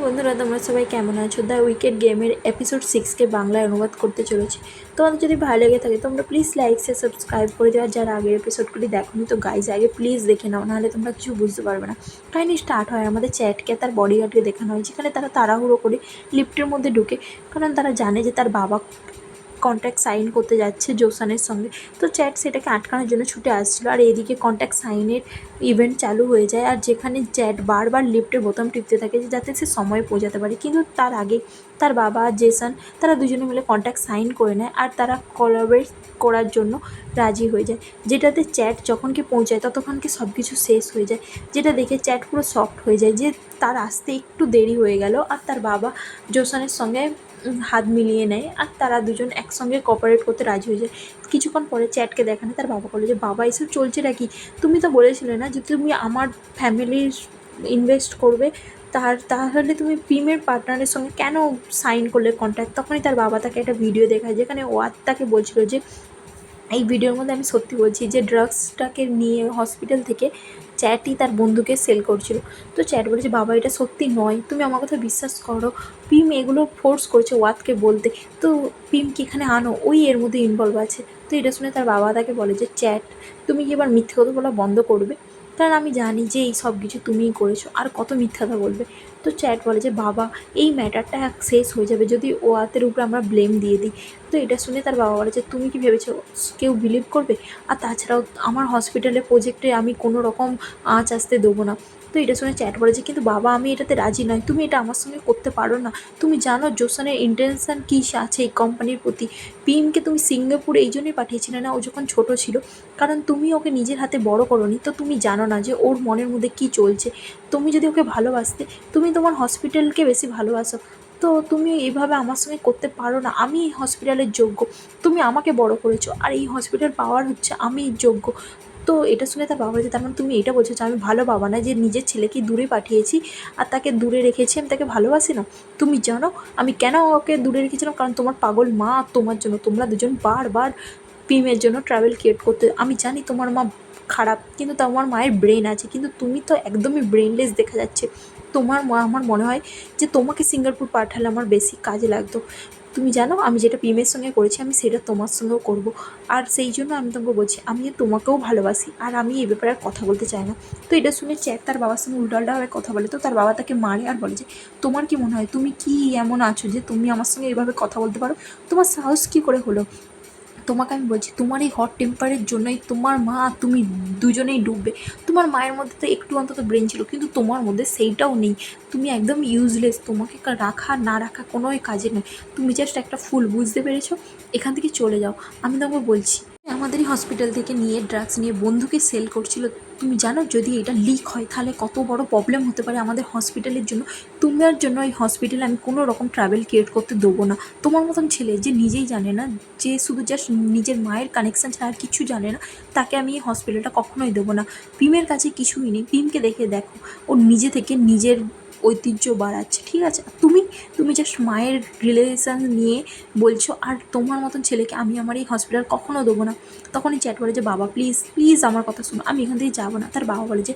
বন্ধুরা, তোমরা সবাই কেমন আছো? দ্য উইকেট গেমের এপিসোড 6কে বাংলায় অনুবাদ করতে চলেছি। তোমাদের যদি ভালো লেগে থাকে তোমরা প্লিজ লাইক শেয়ার সাবস্ক্রাইব করে দেওয়া। যারা আগের এপিসোডগুলি দেখোনি তো গাইজ আগে প্লিজ দেখে নাও, নাহলে তোমরা কিছু বুঝতে পারবে না। কাহিনি স্টার্ট হয় আমাদের চ্যাটকে তার বডিগার্ডকে দেখানো হয়, যেখানে তারা তাড়াহুড়ো করে লিফটের মধ্যে ঢুকে, কারণ তারা জানে যে তার বাবা কন্ট্যাক্ট সাইন করতে যাচ্ছে জোসানের সঙ্গে। তো চ্যাট সেটাকে আটকানোর জন্য ছুটে আসছিল, আর এদিকে কন্ট্যাক্ট সাইনের ইভেন্ট চালু হয়ে যায়, আর যেখানে চ্যাট বারবার লিফটের বোতাম টিপতে থাকে যাতে সে সময়ে পৌঁছাতে পারে। কিন্তু তার আগে তার বাবা আর জেসন তারা দুজনে মিলে কন্ট্যাক্ট সাইন করে নেয়, আর তারা কোলাবরেট করার জন্য রাজি হয়ে যায়, যেটাতে চ্যাট যখন কি পৌঁছায় ততক্ষণকে সব কিছু শেষ হয়ে যায়। যেটা দেখে চ্যাট পুরো শকড হয়ে যায় যে তার আসতে একটু দেরি হয়ে গেল, আর তার বাবা জোসানের সঙ্গে হাত মিলিয়ে নেয়, আর তারা দুজন একসঙ্গে কোঅপারেট করতে রাজি হয়ে যায়। কিছুক্ষণ পরে চ্যাটকে দেখানে তার বাবা বলে যে, বাবা এসব চলছে নাকি? তুমি তো বলেছিলে না যে তুমি আমার ফ্যামিলির ইনভেস্ট করবে, তাহলে তুমি প্রিমের পার্টনারের সঙ্গে কেন সাইন করলে কন্ট্রাক্ট? তখনই তার বাবা তাকে একটা ভিডিও দেখায়, যেখানে ওয়াদ তাকে বলছিল যে এই ভিডিওর মধ্যে আমি সত্যি বলছি যে ড্রাগসটাকে নিয়ে হসপিটাল থেকে চ্যাটই তার বন্ধুকে সেল করছিল। তো চ্যাট বলেছে, বাবা এটা সত্যি নয়, তুমি আমার কথা বিশ্বাস করো, পিম এগুলো ফোর্স করছে ওয়াদকে বলতে। তো পিমকে এখানে আনো, ওই এর মধ্যে ইনভলভ আছে। তো এটা শুনে তার বাবা তাকে বলে যে, চ্যাট তুমি কি এবার মিথ্যে কথা বলা বন্ধ করবে? কারণ আমি জানি যে এই সব কিছু তুমিই করেছো, আর কত মিথ্যা কথা বলবে। তো চ্যাট বলে যে, বাবা এই ম্যাটারটা শেষ হয়ে যাবে যদি ওয়াতের উপরে আমরা ব্লেম দিয়ে দিই। তো এটা শুনে তার বাবা বলে যে, তুমি কি ভেবেছো কেউ বিলিভ করবে? আর তাছাড়াও আমার হসপিটালের প্রজেক্টে আমি কোনো রকম আঁচ আসতে দেবো না। তো এটা শুনে চ্যাট বলে যে, কিন্তু বাবা আমি এটাতে রাজি নয়, তুমি এটা আমার সঙ্গে করতে পারো না। তুমি জানো জোসানের ইন্টেনশন কী আছে এই কোম্পানির প্রতি। পিমকে তুমি সিঙ্গাপুরে এই জন্যই পাঠিয়েছিলে না ও যখন ছোট ছিল, কারণ তুমি ওকে নিজের হাতে বড় করোনি। তো তুমি জানো না যে ওর মনের মধ্যে কী চলছে। তুমি যদি ওকে ভালোবাসতে, তুমি তোমার হসপিটালকে বেশি ভালোবাসো, তো তুমি এইভাবে আমার সঙ্গে করতে পারো না। আমি এই হসপিটালের যোগ্য, তুমি আমাকে বড় করেছো, আর এই হসপিটাল পাওয়ার হচ্ছে আমি যোগ্য। তো এটা শুনে তার বাবা বলেছে, তার মানে তুমি এটা বলছো যে আমি ভালো বাবা না, যে নিজের ছেলেকে দূরে পাঠিয়েছি আর তাকে দূরে রেখেছি, আমি তাকে ভালোবাসি না? তুমি জানো আমি কেন ওকে দূরে রেখেছিলাম? কারণ তোমার পাগল মা আর তোমার জন্য, তোমরা দুজন বারবার পিমের জন্য ট্রাভেল ক্রিয়েট করতে। আমি জানি তোমার মা খারাপ, কিন্তু তোমার মায়ের ব্রেন আছে, কিন্তু তুমি তো একদমই ব্রেনলেস দেখা যাচ্ছে। তোমার মা, আমার মনে হয় যে তোমাকে সিঙ্গাপুর পাঠালে আমার বেশি কাজে লাগতো। তুমি জানো আমি যেটা পিমের সঙ্গে করেছি আমি সেটা তোমার সঙ্গেও করব, আর সেই জন্য আমি তোমাকে বলছি আমি তোমাকেও ভালোবাসি, আর আমি এই ব্যাপারে আর কথা বলতে চাই না। তো এটা শুনে চ্যাট তার বাবার সঙ্গে উল্টাপাল্টাভাবে কথা বলে। তো তার বাবা তাকে মারে আর বলে যে, তোমার কি মনে হয় তুমি কি এমন আছো যে তুমি আমার সঙ্গে এভাবে কথা বলতে পারো? তোমার সাহস কী করে হলো? তোমাকে আমি বলছি তোমার এই হট টেম্পারের জন্যই তোমার মা আর তুমি দুজনেই ডুববে। তোমার মায়ের মধ্যে তো একটু অন্তত ব্রেন ছিল, কিন্তু তোমার মধ্যে সেইটাও নেই। তুমি একদম ইউজলেস, তোমাকে রাখা না রাখা কোনোই কাজে নয়। তুমি জাস্ট একটা ফুল, বুঝতে পেরেছো? এখান থেকে চলে যাও। আমি তোমাকে বলছি আমাদেরই হসপিটাল থেকে নিয়ে ড্রাগস নিয়ে বন্ধুকে সেল করছিল। তুমি জানো যদি এটা লিক হয় তাহলে কত বড় প্রবলেম হতে পারে আমাদের হসপিটালের জন্য। তোমার জন্য এই হসপিটালে আমি কোনো রকম ট্রাভেল ক্রিয়েট করতে দেবো না। তোমার মতন ছেলে যে নিজেই জানে না, যে শুধু জাস্ট নিজের মায়ের কানেকশান ছাড়া আর কিছু জানে না, তাকে আমি এই হসপিটালটা কখনোই দেবো না। পিমের কাছে কিছুই নেই, পিমকে দেখে দেখো ও নিজে থেকে নিজের ঐতিহ্য বাড়াচ্ছে, ঠিক আছে? তুমি তুমি জাস্ট মায়ের রিলেশান নিয়ে বলছো, আর তোমার মতন ছেলেকে আমি আমার এই হসপিটাল কখনও দেবো না। তখনই চ্যাট বলে যে, বাবা প্লিজ প্লিজ আমার কথা শোনো, আমি এখান থেকে যাবো না। তার বাবা বলে যে,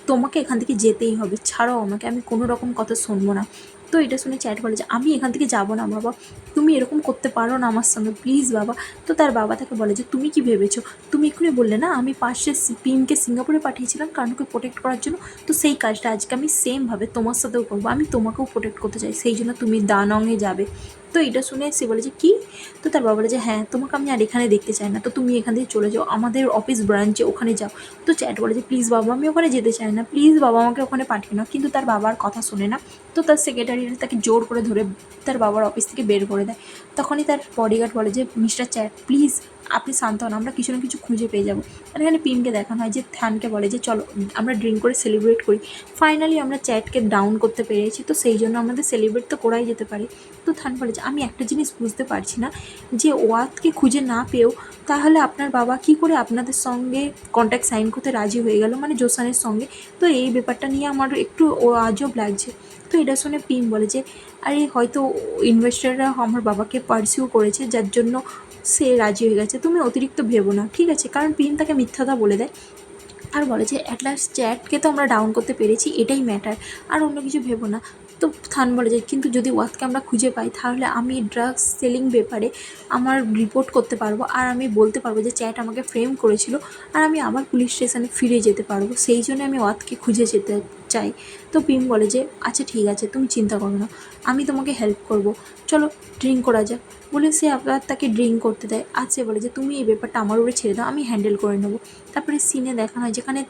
তোমাকে এখান থেকে যেতেই হবে, ছাড়ো আমাকে, আমি কোনো রকম কথা শুনবো না। তো এটা শুনে চ্যাট বলে যে, আমি এখান থেকে যাবো না বাবা, তুমি এরকম করতে পারো না আমার সঙ্গে, প্লিজ বাবা। তো তার বাবা তাকে বলে যে, তুমি কি ভেবেছো? তুমি এক্ষুনি বললে না আমি পাশে পিমকে সিঙ্গাপুরে পাঠিয়েছিলাম কারণ ওকে প্রোটেক্ট করার জন্য। তো সেই কাজটা আজকে আমি সেমভাবে তোমার সাথেও করবো, আমি তোমাকেও প্রোটেক্ট করতে চাই, সেই জন্য তুমি দানংয়ে যাবে। তো এটা শুনে সে বলে যে, কী? তো তার বাবা বলে যে, হ্যাঁ তোমাকে আমি আর এখানে দেখতে চাই না, তো তুমি এখান থেকে চলে যাও, আমাদের অফিস ব্রাঞ্চে ওখানে যাও। তো চ্যাট বলে যে, প্লিজ বাবা আমি ওখানে যেতে চাই না, প্লিজ বাবা আমাকে ওখানে পাঠিয়ে না। কিন্তু তার বাবার কথা শোনে না। তো তার সেক্রেটারি তাকে জোর করে ধরে তার বাবার অফিস থেকে বের করে দেয়। তখনই তার বডিগার্ড বলে যে, মিস্টার চ্যাট প্লিজ আপনি শান্ত হন, আমরা কিছু না কিছু খুঁজে পেয়ে যাবো। আর এখানে পিমকে দেখানো হয় যে থ্যানকে বলে যে, চলো আমরা ড্রিঙ্ক করে সেলিব্রেট করি, ফাইনালি আমরা চ্যাটকে ডাউন করতে পেরেছি, তো সেই জন্য আমাদের সেলিব্রেট তো করাই যেতে পারে। তো থ্যান বলে যে, আমি একটা জিনিস বুঝতে পারছি না, যে ওয়াতকে খুঁজে না পেয়েও তাহলে আপনার বাবা কী করে আপনাদের সঙ্গে কন্ট্যাক্ট সাইন করতে রাজি হয়ে গেল, মানে জোসানের সঙ্গে? তো এই ব্যাপারটা নিয়ে আমার একটু আজব লাগছে। তো এটা শুনে পিম বলে যে, আরে হয়তো ইনভেস্টাররা আমার বাবাকে পারসিউ করেছে যার জন্য সে রাজি হয়ে গেছে, তুমি অতিরিক্ত ভেবো না, ঠিক আছে? কারণ পিম তাকে মিথ্যাটা বলে দেয় আর বলে যে, অ্যাট লাস্ট চ্যাটকে তো আমরা ডাউন করতে পেরেছি, এটাই ম্যাটার, আর অন্য কিছু ভেবো না। তো থান বলে যে কিন্তু যদি ওয়াতকে আমরা খুঁজে পাই তাহলে আমি ড্রাগস সেলিং ব্যাপারে আমার রিপোর্ট করতে পারবো, আর আমি বলতে পারবো যে চ্যাট আমাকে ফ্রেম করেছিল, আর আমি আবার পুলিশ স্টেশনে ফিরে যেতে পারবো। সেই জন্য আমি ওয়াতকে খুঁজে যেতে চাই। তো পিম বলে যে আচ্ছা ঠিক আছে, তুমি চিন্তা করো না, আমি তোমাকে হেল্প করবো, চলো ড্রিঙ্ক করা যাক। বলে সে আবার তাকে ড্রিঙ্ক করতে দেয়। আর সে বলে যে তুমি এই ব্যাপারটা আমার উপরে ছেড়ে দাও, আমি হ্যান্ডেল করে নেবো। তারপরে সিনে দেখানো হয় যেখানে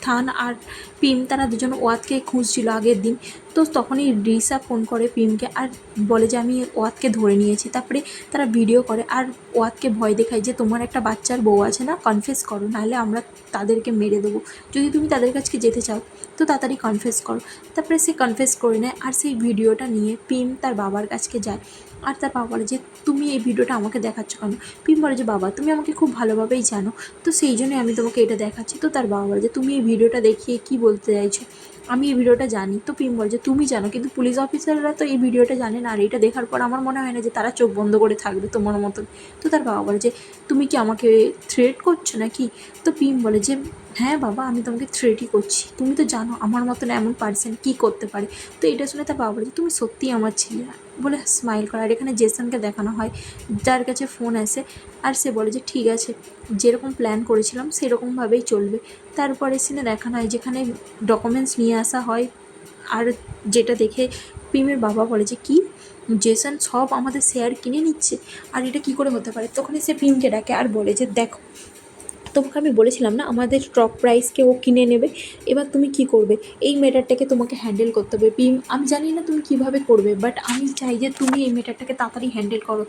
থান আর পিম তারা দুজন ওয়াতকে খুঁজছিল আগের দিন। তো তখনই রিসা ফোন করে পিমকে আর বলে যে আমি ওয়াতকে ধরে নিয়েছি। তারপরে তারা ভিডিও করে আর ওয়াতকে ভয় দেখায় যে তোমার একটা বাচ্চার বউ আছে না, কনফেস করো, নাহলে আমরা তাদেরকে মেরে দেবো, যদি তুমি তাদের কাছে যেতে চাও তো তাড়াতাড়ি কনফেস করো। তারপরে সে কনফেস করে নেয় আর সেই ভিডিওটা নিয়ে পিম তার বাবার কাছে যায়। আর তার বাবা বলে যে তুমি এই ভিডিওটা আমাকে দেখাচ্ছ কেন? পিম বলে যে বাবা তুমি আমাকে খুব ভালোভাবেই জানো, তো সেই জন্যই আমি তোমাকে এটা দেখাচ্ছি। তো তার বাবা বলে যে তুমি এই ভিডিওটা দেখিয়ে কী বলতে চাইছো? আমি এই ভিডিওটা জানি। তো পিম বলে যে তুমি জানো, কিন্তু পুলিশ অফিসাররা তো এই ভিডিওটা জানে না, আর এটা দেখার পর আমার মনে হয় না যে তারা চোখ বন্ধ করে থাকবে তোমার মতন। তো তার বাবা বলে যে তুমি কি আমাকে থ্রেট করছো নাকি? তো পিম বলে যে হ্যাঁ বাবা, আমি তোমাকে থ্রেটই করছি, তুমি তো জানো আমার মতন এমন পার্সন কী করতে পারে। তো এটা শুনে তার বাবা বলে যে তুমি সত্যিই আমার ছেলে বলে স্মাইল করে। আর এখানে জেসনকে দেখানো হয় যার কাছে ফোন আসে, আর সে বলে যে ঠিক আছে, যেরকম প্ল্যান করেছিলাম সেরকমভাবেই চলবে। তারপরে সিনে দেখানো হয় যেখানে ডকুমেন্টস নিয়ে আসা হয়, আর যেটা দেখে পিমের বাবা বলে যে কি, জেসন সব আমাদের শেয়ার কিনে নিচ্ছে, আর এটা কি করে হতে পারে? তখনই সে পিমকে ডাকে আর বলে যে দেখো, তোমাকে আমি বলেছিলাম না আমাদের স্টক প্রাইসকে ও কিনে নেবে, এবার তুমি কি করবে? এই ম্যাটারটাকে তোমাকে হ্যান্ডেল করতে হবে পিম। আমি জানি না তুমি কিভাবে করবে, বাট আমি চাই যে তুমি এই ম্যাটারটাকে তাড়াতাড়ি হ্যান্ডেল করো।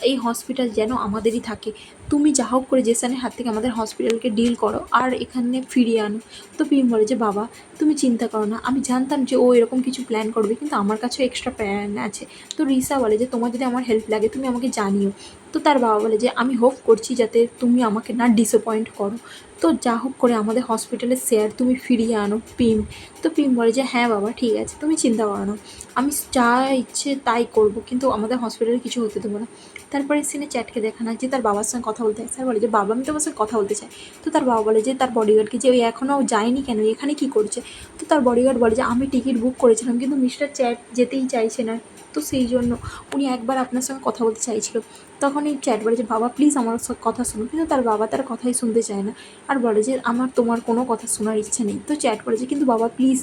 এই হসপিটাল যেন আমাদেরই থাকে, তুমি যা হোক করে জেসানের হাত থেকে আমাদের হসপিটালকে ডিল করো আর এখানে ফিরিয়ে আনো। তো পিম বলে যে বাবা তুমি চিন্তা করো না, আমি জানতাম যে ও এরকম কিছু প্ল্যান করবে, কিন্তু আমার কাছেও এক্সট্রা প্ল্যান আছে। তো রিসা বলে যে তোমার যদি আমার হেল্প লাগে তুমি আমাকে জানিও। তো তার বাবা বলে যে আমি হোপ করছি যাতে তুমি আমাকে না ডিসঅ্যাপয়েন্ট করো, তো যা হোক করে আমাদের হসপিটালের শেয়ার তুমি ফিরিয়ে আনো পিম। তো পিম বলে যে হ্যাঁ বাবা ঠিক আছে, তুমি চিন্তা করো না, আমি যা ইচ্ছে তাই করব, কিন্তু আমাদের হসপিটালে কিছু হতে দেবো না। তারপরে সিনে চ্যাটকে দেখানো যে তার বাবার সঙ্গে কথা বলতে হয়। স্যার বলে যে বাবা আমি তোমার সঙ্গে কথা বলতে চাই। তো তার বাবা বলে যে তার বডিগার্ডকে যে ওই এখনও যায়নি কেন, এখানে কী করছে? তো তার বডিগার্ড বলে যে আমি টিকিট বুক করেছিলাম কিন্তু মিস্টার চ্যাট যেতেই চাইছে না, তো সেই জন্য উনি একবার আপনার সঙ্গে কথা বলতে চাইছিল। তখন এই চ্যাট বলে যে বাবা প্লিজ আমার কথা শুনুন, কিন্তু তার বাবা তার কথাই শুনতে চায় না আর বলে যে আমার তোমার কোনো কথা শোনার ইচ্ছে নেই। তো চ্যাট বলে যে কিন্তু বাবা প্লিজ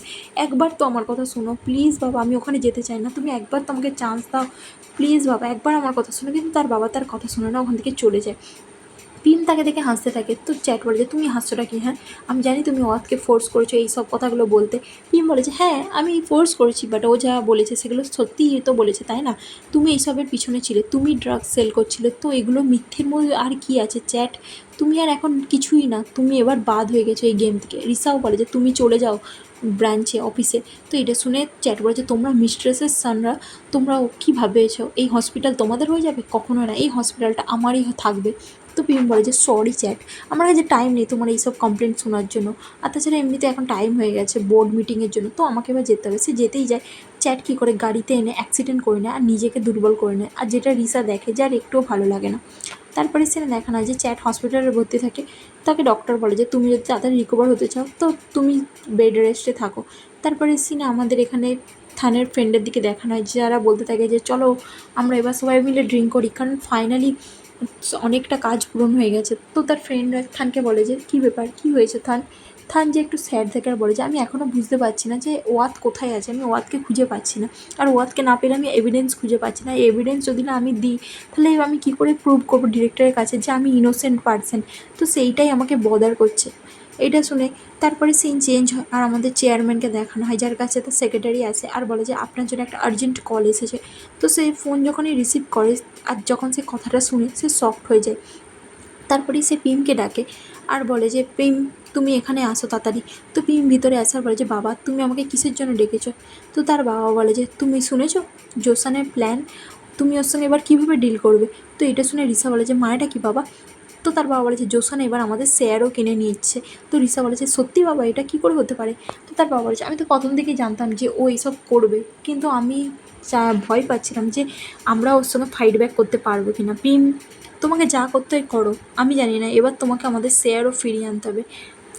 একবার তো আমার কথা শোনো, প্লিজ বাবা আমি ওখানে যেতে চাই না, তুমি একবার তো আমাকে চান্স দাও, প্লিজ বাবা একবার আমার কথা শোনো। কিন্তু তার বাবা তার কথা শোনে না, ওখান থেকে চলে যায়। পিম তাকে দেখে হাসতে থাকে। তো চ্যাট বলে যে তুমি হাসছোটা কি? হ্যাঁ আমি জানি তুমি ওয়াতকে ফোর্স করেছো এই সব কথাগুলো বলতে। পিম বলে যে হ্যাঁ আমি ফোর্স করেছি, বাট ও যা বলেছে সেগুলো সত্যিই তো বলেছে তাই না? তুমি এইসবের পিছনে ছিলে, তুমি ড্রাগস সেল করছিলে, তো এগুলো মিথ্যের মধ্যে আর কি আছে চ্যাট? তুমি আর এখন কিছুই না, তুমি এবার বাদ হয়ে গেছো এই গেম থেকে। রিসাও বলে যে তুমি চলে যাও ব্রাঞ্চে অফিসে। তো এটা শুনে চ্যাট বলে যে তোমরা মিস্ট্রেসের সানরা, তোমরা কী ভাবেছো এই হসপিটাল তোমাদের হয়ে যাবে? কখনো না, এই হসপিটালটা আমারই থাকবে। তো পিম বলে যে সরি চ্যাট, আমার কাছে টাইম নেই তোমার এইসব কমপ্লেন শোনার জন্য, আর তাছাড়া এমনিতে এখন টাইম হয়ে গেছে বোর্ড মিটিংয়ের জন্য, তো আমাকে এবার যেতে হবে। সে যেতেই যায়। চ্যাট কী করে গাড়িতে এনে অ্যাক্সিডেন্ট করে নেয় আর নিজেকে দুর্বল করে নেয়, আর যেটা রিসা দেখে যার একটুও ভালো লাগে না। তারপরে সেটা দেখানো হয় যে চ্যাট হসপিটালে ভর্তি থাকে। তাকে ডক্টর বলে যে তুমি যদি তাড়াতাড়ি রিকভার হতে চাও তো তুমি বেড রেস্টে থাকো। তারপরে সিনে আমাদের এখানে থানের ফ্রেন্ডের দিকে দেখানো হয় যারা বলতে থাকে যে চলো আমরা এবার সবাই মিলে ড্রিঙ্ক করি, কারণ ফাইনালি অনেকটা কাজ পূরণ হয়ে গেছে। তো তার ফ্রেন্ড থানকে বলে যে কী ব্যাপার, কী হয়েছে থান? থান যে একটু স্যাড থেকে আর বলে যে আমি এখনও বুঝতে পারছি না যে ওয়াত কোথায় আছে, আমি ওয়াতকে খুঁজে পাচ্ছি না, আর ওয়াতকে না পেলে আমি এভিডেন্স খুঁজে পাচ্ছি না। এই এভিডেন্স যদি না আমি দিই তাহলে আমি কী করে প্রুভ করবো ডিরেক্টরের কাছে যে আমি ইনোসেন্ট পারসন? তো সেইটাই আমাকে বদার করছে। এটা শুনে তারপরে সিন চেঞ্জ হয় আর আমাদের চেয়ারম্যানকে দেখানো হয় যার কাছে তার সেক্রেটারি আসে আর বলে যে আপনার জন্য একটা আর্জেন্ট কল এসেছে। তো সেই ফোন যখনই রিসিভ করে আর যখন সে কথাটা শুনে সে শকড হয়ে যায়। তারপরেই সে পিমকে ডাকে আর বলে যে পিম তুমি এখানে আসো তাড়াতাড়ি। তো পিম ভিতরে আসার বলে যে বাবা তুমি আমাকে কিসের জন্য ডেকেছো? তো তার বাবা বলে যে তুমি শুনেছো জোসানের প্ল্যান, তুমি ওর সঙ্গে এবার কীভাবে ডিল করবে? তো এটা শুনে রিসা বলে যে মায়েটা কি বাবা? তো তার বাবা বলে যে জোসান এবার আমাদের শেয়ারও কিনে নিচ্ছে। তো রিসা বলে যে সত্যি বাবা এটা কী করে হতে পারে? তো তার বাবা বলেছে আমি তো প্রথম থেকেই জানতাম যে ও এইসব করবে, কিন্তু আমি ভয় পাচ্ছিলাম যে আমরা ওর সঙ্গে ফাইট ব্যাক করতে পারবো কি না। পিম তোমাকে যা করতে হয় করো, আমি জানি না, এবার তোমাকে আমাদের শেয়ারও ফিরিয়ে আনতে হবে।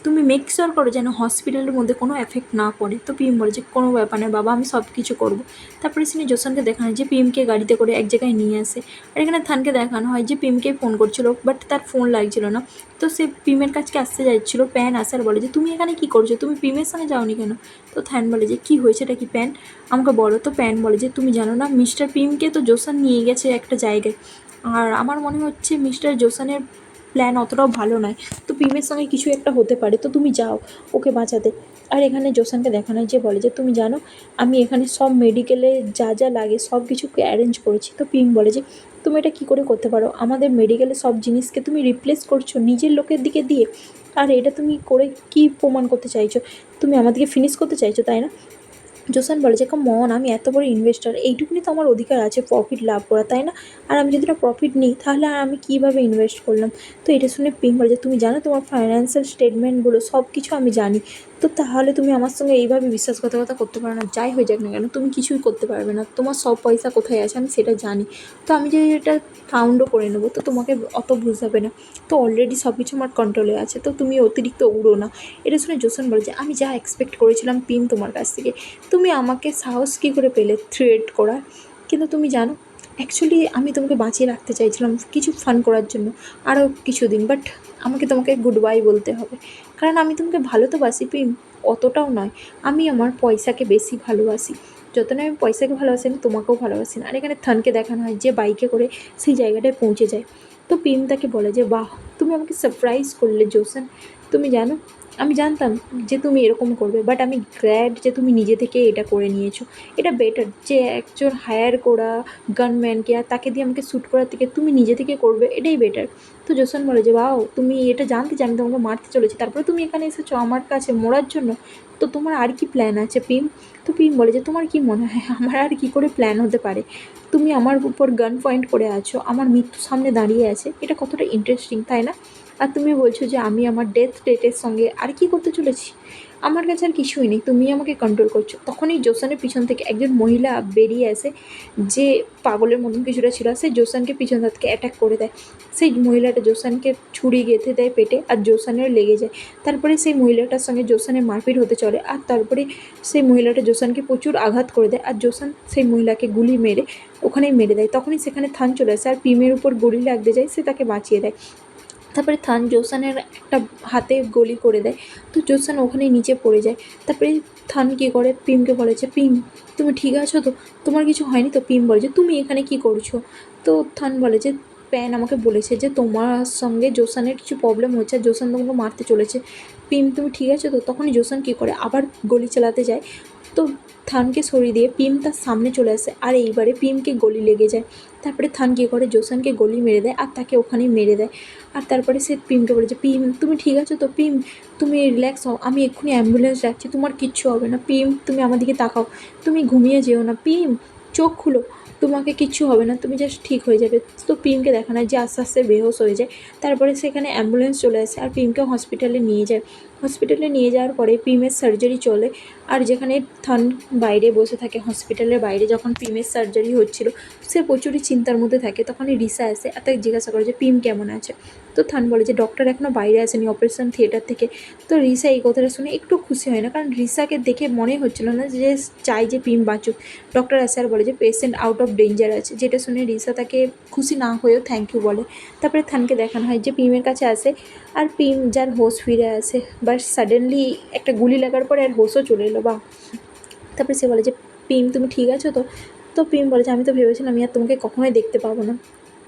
তো তুমি মেক শিওর করো যেন হসপিটালের মধ্যে কোনো এফেক্ট না পড়ে। তো পিএম বলে যে কোনো ব্যাপার নয় বাবা, আমি সব কিছু করবো। তারপরে সিনে জোসানকে দেখানো হয় যে পিএমকে গাড়িতে করে এক জায়গায় নিয়ে আসে। আর এখানে থানকে দেখানো হয় যে পিএমকে ফোন করছিল, বাট তার ফোন লাগছিল না। তো সে পিএমের কাছকে আসতে যাচ্ছিলো, প্যান আসার বলে যে তুমি এখানে কী করছো, তুমি পিএমের সঙ্গে যাওনি কেন? তো থ্যান বলে যে কী হয়েছে, এটা কি প্যান, আমাকে বলো। তো প্যান বলে যে তুমি জানো না মিস্টার পিএমকে তো জোসান নিয়ে গেছে একটা জায়গায়, আর আমার মনে হচ্ছে মিস্টার জোসানের প্ল্যান অতটাও ভালো নয়। তো পিমের সঙ্গে কিছু একটা হতে পারে, তো তুমি যাও ওকে বাঁচাতে। আর এখানে জোসানকে দেখানো হয় যে বলে যে তুমি জানো আমি এখানে সব মেডিকেলে যা যা লাগে সব কিছুকে অ্যারেঞ্জ করেছি। তো পিম বলে যে তুমি এটা কী করে করতে পারো, আমাদের মেডিকেলে সব জিনিসকে তুমি রিপ্লেস করছো নিজের লোকের দিকে দিয়ে, আর এটা তুমি করে কী প্রমাণ করতে চাইছো, তুমি আমাদেরকে ফিনিশ করতে চাইছো তাই না? জোসান বলে যে মন আমি এত বড় ইনভেস্টার, এইটুকুনি তো আমার অধিকার আছে প্রফিট লাভ করা তাই না? আর আমি যদি না প্রফিট নিই তাহলে আর আমি কীভাবে ইনভেস্ট করলাম? তো এটা শুনে পিং বলে যে তুমি জানো তোমার ফাইন্যান্সিয়াল স্টেটমেন্টগুলো সব কিছু আমি জানি, তো তাহলে তুমি আমার সঙ্গে এইভাবে বিশ্বাসঘাতকতা করতে পারো না, যাই হয়ে যাক না কেন তুমি কিছুই করতে পারবে না, তোমার সব পয়সা কোথায় আছে আমি সেটা জানি। তো আমি যদি এটা ফাউন্ডও করে নেবো তো তোমাকে অত বুঝাবে না, তো অলরেডি সব কিছু আমার কন্ট্রোলে আছে, তো তুমি অতিরিক্ত উড়ো না। এটা শুনে জোসান বলে যে আমি যা এক্সপেক্ট করেছিলাম পিম তোমার কাছ থেকে, তুমি আমাকে সাহস কী করে পেলে থ্রেট করার? কিন্তু তুমি জানো অ্যাকচুয়ালি আমি তোমাকে বাঁচিয়ে রাখতে চাইছিলাম কিছু ফান করার জন্য আরও কিছুদিন, বাট আমাকে তোমাকে গুড বাই বলতে হবে, কারণ আমি তোমাকে ভালো তো বাসি পিম, অতটাও নয়, আমি আমার পয়সাকে বেশি ভালোবাসি, যত না আমি পয়সাকে ভালোবাসি আমি তোমাকেও ভালোবাসি না। আর এখানে থানকে দেখানো হয় যে বাইকে করে সেই জায়গাটায় পৌঁছে যায়। তো পিম তাকে বলে যে বাহ তুমি আমাকে সারপ্রাইজ করলে জোসান, তুমি জানো আমি জানতাম যে তুমি এরকম করবে, বাট আমি গ্ল্যাড যে তুমি নিজে থেকে এটা করে নিয়েছো, এটা বেটার যে একজন হায়ার করা গানম্যানকে আর তাকে দিয়ে আমাকে শ্যুট করার থেকে তুমি নিজে থেকে করবে, এটাই বেটার। তো জোসান বলে যে বাও তুমি এটা জানতে যে আমি তোমাকে মারতে চলেছি, তারপরে তুমি এখানে এসেছো আমার কাছে মরার জন্য, তো তোমার আর কি প্ল্যান আছে পিম? তো পিম বলে যে তোমার কি মনে হয় আমার আর কি করে প্ল্যান হতে পারে, তুমি আমার উপর গান পয়েন্ট করে আছো, আমার মৃত্যু সামনে দাঁড়িয়ে আছে, এটা কতটা ইন্টারেস্টিং তাই না? আর তুমি বলছো যে আমি আমার ডেথ ডেটের সঙ্গে আর কি করতে চলেছি, আমার কাছে আর কিছুই নেই, তুমি আমাকে কন্ট্রোল করছো। তখনই জোসানের পিছন থেকে একজন মহিলা বেরিয়ে আসে, যে পাগলের মতন কিছুটা ছিল, সে জোসানকে পিছন থেকে অ্যাটাক করে দেয়। সেই মহিলাটা জোসানকে ছুরি গেঁথে দেয় পেটে, আর জোসানের লেগে যায়। তারপরে সেই মহিলাটার সঙ্গে জোসানের মারপিট হতে চলে, আর তারপরে সেই মহিলাটা জোসানকে প্রচুর আঘাত করে দেয়, আর জোসান সেই মহিলাকে গুলি মেরে ওখানেই মেরে দেয়। তখনই সেখানে থান চলে আসে, আর পিমের উপর গুলি লাগতে যায়, সে তাকে বাঁচিয়ে দেয়। তারপরে থান জোসানের একটা হাতে গলি করে দেয়, তো জোসান ওখানেই নিচে পড়ে যায়। তারপরে থান কী করে পিমকে বলে যে পিম তুমি ঠিক আছো তো, তোমার কিছু হয়নি তো? পিম বলে যে তুমি এখানে কী করছো? তো থান বলে যে প্যান আমাকে বলেছে যে তোমার সঙ্গে জোসানের কিছু প্রবলেম হচ্ছে আর জোসান তোমাকে মারতে চলেছে, পিম তুমি ঠিক আছো তো? তখনই জোসান কী করে আবার গলি চালাতে যায়, তো থানকে সরিয়ে দিয়ে পিম তার সামনে চলে আসে, আর এইবারে পিমকে গলি লেগে যায়। তারপরে থান কী করে জোসানকে গলি মেরে দেয় আর তাকে ওখানেই মেরে দেয়। আর তারপরে সে পিমকে বলে যে পিম তুমি ঠিক আছো তো? পিম তুমি রিল্যাক্স হও, আমি এক্ষুনি অ্যাম্বুলেন্স ডাকছি, তোমার কিচ্ছু হবে না। পিম তুমি আমার দিকে তাকাও, তুমি ঘুমিয়ে যেও না। পিম চোখ খুলো, তোমাকে কিচ্ছু হবে না, তুমি জাস্ট ঠিক হয়ে যাবে। তো পিমকে দেখানো হয় যে আস্তে আস্তে বেহোশ হয়ে যায়। তারপরে সেখানে অ্যাম্বুলেন্স চলে আসে আর পিমকে হসপিটালে নিয়ে যায়। হসপিটালে নিয়ে যাওয়ার পরে পিমের সার্জারি চলে, আর যেখানে থান বাইরে বসে থাকে হসপিটালের বাইরে, যখন পিমের সার্জারি হচ্ছিল সে প্রচুরই চিন্তার মধ্যে থাকে। তখনই রিসা আসে আর তাকে জিজ্ঞাসা করে যে পিম কেমন আছে? তো থান বলে যে ডক্টর এখনও বাইরে আসেনি অপারেশন থিয়েটার থেকে। তো রিসা এই কথাটা শুনে একটু খুশি হয় না, কারণ রিসাকে দেখে মনে হচ্ছিল না যে চাই যে পিম বাঁচুক। ডক্টর আসে আর বলে যে পেশেন্ট আউট অফ ডেঞ্জার আছে, যেটা শুনে রিসা তাকে খুশি না হয়েও থ্যাংক ইউ বলে। তারপরে থানকে দেখানো হয় যে পিমের কাছে আসে, আর পিম যার হোশ ফিরে আসে, বাট সাডেনলি একটা গুলি লাগার পরে আর হোশও চলে এলো বা। তারপরে সে বলে যে পিম তুমি ঠিক আছো তো? তো পিম বলে যে আমি তো ভেবেছিলাম আমি আর তোমাকে কখনোই দেখতে পাবো না।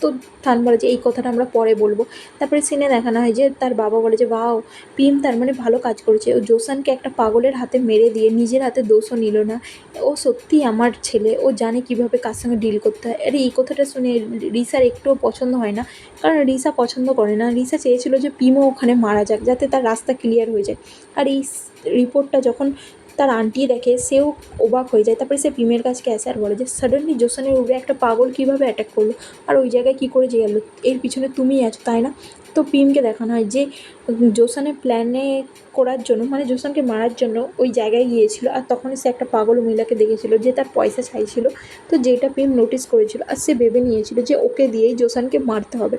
তো থান বলে যে এই কথাটা আমরা পরে বলবো। তারপরে সিনে দেখানো হয় যে তার বাবা বলে যে ওয়াও পিম তার মানে ভালো কাজ করেছে, ও জোসানকে একটা পাগলের হাতে মেরে দিয়ে নিজের হাতে দোষও নিল না, ও সত্যিই আমার ছেলে, ও জানে কীভাবে কার সঙ্গে ডিল করতে হয়। আরে এই কথাটা শুনে রিসার একটুও পছন্দ হয় না, কারণ রিসা পছন্দ করে না, রিসা চেয়েছিল যে পিমও ওখানে মারা যাক যাতে তার রাস্তা ক্লিয়ার হয়ে যায়। আর এই রিপোর্টটা যখন তার আন্টি দেখে সেও অবাক হয়ে যায়। তারপরে সে পিমের কাছকে আসে আর বলে যে সাডেনলি জোসানের উপরে একটা পাগল কীভাবে অ্যাটাক করলো, আর ওই জায়গায় কী করে গেল, এর পিছনে তুমিই আছো তাই না? তো পিমকে দেখানো হয় যে জোসানের প্ল্যানে করার জন্য মানে জোসানকে মারার জন্য ওই জায়গায় গিয়েছিল, আর তখনই সে একটা পাগল মহিলাকে দেখেছিল যে তার পয়সা চাইছিল, তো যেটা পিম নোটিস করেছিল আর সে ভেবে নিয়েছিল যে ওকে দিয়েই জোসানকে মারতে হবে।